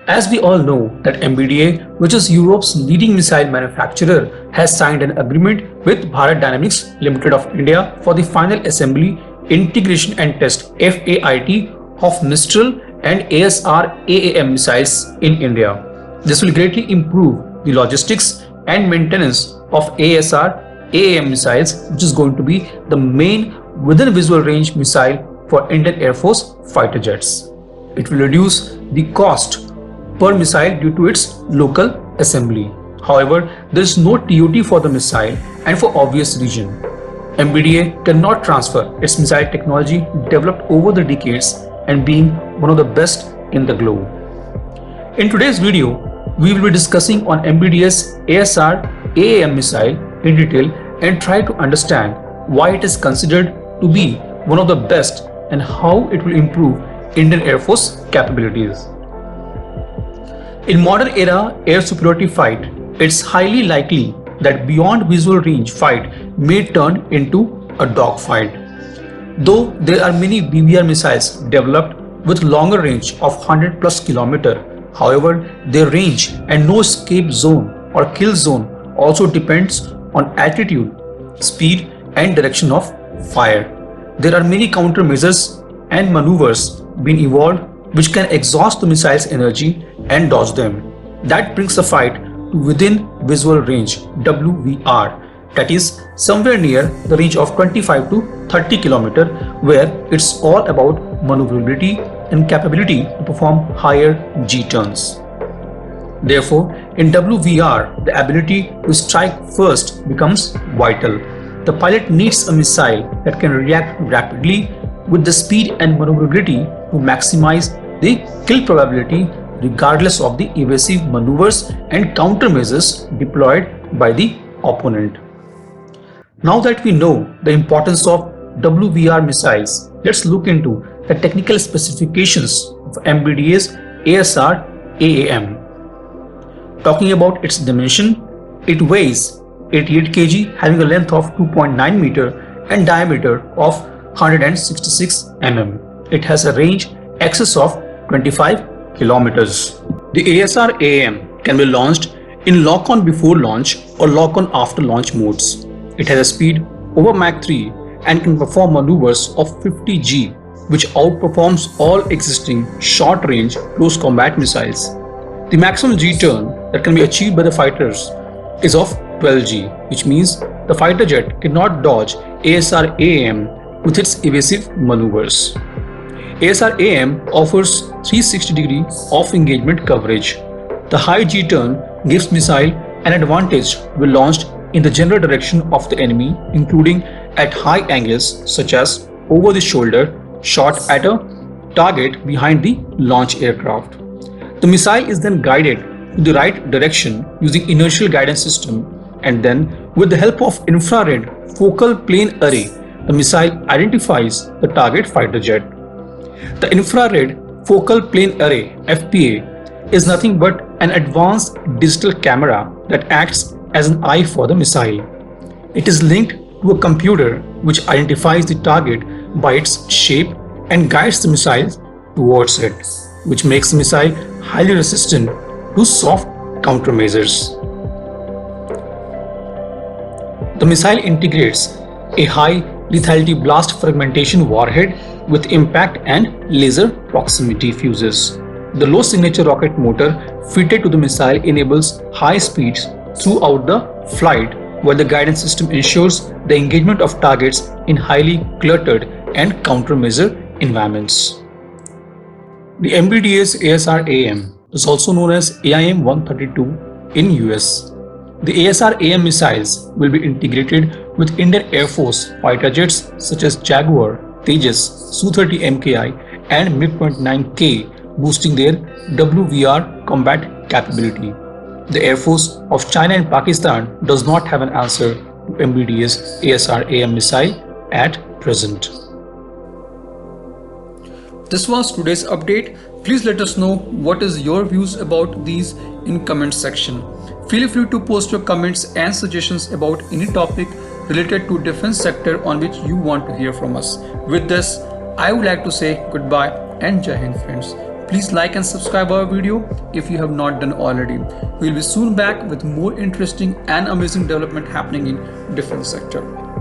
As we all know that MBDA, which is Europe's leading missile manufacturer, has signed an agreement with Bharat Dynamics Limited of India for the final assembly, integration and test FAIT of Mistral and ASR AAM missiles in India. This will greatly improve the logistics and maintenance of ASR AAM missiles, which is going to be the main within visual range missile for Indian Air Force fighter jets. It will reduce the cost per missile due to its local assembly. However, there is no TOT for the missile, and for obvious reason. MBDA cannot transfer its missile technology developed over the decades and being one of the best in the globe. In today's video, we will be discussing on MBDA's ASR AAM missile in detail and try to understand why it is considered to be one of the best and how it will improve Indian Air Force capabilities. In modern era air superiority fight, it's highly likely that beyond visual range fight may turn into a dogfight. Though there are many BVR missiles developed with longer range of 100 plus kilometer, however, their range and no escape zone or kill zone also depends on altitude, speed and direction of fire. There are many countermeasures and maneuvers being evolved which can exhaust the missile's energy and dodge them. That brings the fight to within visual range WVR, that is somewhere near the range of 25 to 30 km, where it's all about maneuverability and capability to perform higher G-turns. Therefore, in WVR, the ability to strike first becomes vital. The pilot needs a missile that can react rapidly with the speed and maneuverability to maximize the kill probability regardless of the evasive maneuvers and countermeasures deployed by the opponent. Now that we know the importance of WVR missiles, let's look into the technical specifications of MBDA's ASR AAM. Talking about its dimension, it weighs 88 kg, having a length of 2.9 meter and diameter of 166 mm. It has a range excess of 25 kilometers. The ASR AAM can be launched in lock-on before launch or lock-on after launch modes. It has a speed over Mach 3 and can perform maneuvers of 50 G, which outperforms all existing short-range close combat missiles. The maximum G-turn that can be achieved by the fighters is of 12 G, which means the fighter jet cannot dodge ASR AAM with its evasive maneuvers. ASR AAM offers 360-degree off-engagement coverage. The high G-turn gives missile an advantage when launched in the general direction of the enemy, including at high angles such as over the shoulder, shot at a target behind the launch aircraft. The missile is then guided to the right direction using inertial guidance system, and then with the help of infrared focal plane array, the missile identifies the target fighter jet. The infrared focal plane array FPA is nothing but an advanced digital camera that acts as an eye for the missile. It is linked to a computer which identifies the target by its shape and guides the missile towards it, which makes the missile highly resistant to soft countermeasures. The missile integrates a high lethality blast fragmentation warhead with impact and laser proximity fuses. The low signature rocket motor fitted to the missile enables high speeds throughout the flight, while the guidance system ensures the engagement of targets in highly cluttered and countermeasure environments. The MBDA's ASR AAM is also known as AIM-132 in US. The ASR AAM missiles will be integrated with Indian Air Force fighter jets such as Jaguar, Tejas, Su-30 MKI and MiG-29K, boosting their WVR combat capability. The Air Force of China and Pakistan does not have an answer to MBDA's ASR AAM missile at present. This was today's update. Please let us know what is your views about these in comment section. Feel free to post your comments and suggestions about any topic related to defense sector on which you want to hear from us. With this, I would like to say goodbye and Jai Hind friends. Please like and subscribe our video if you have not done already. We'll be soon back with more interesting and amazing development happening in defense sector.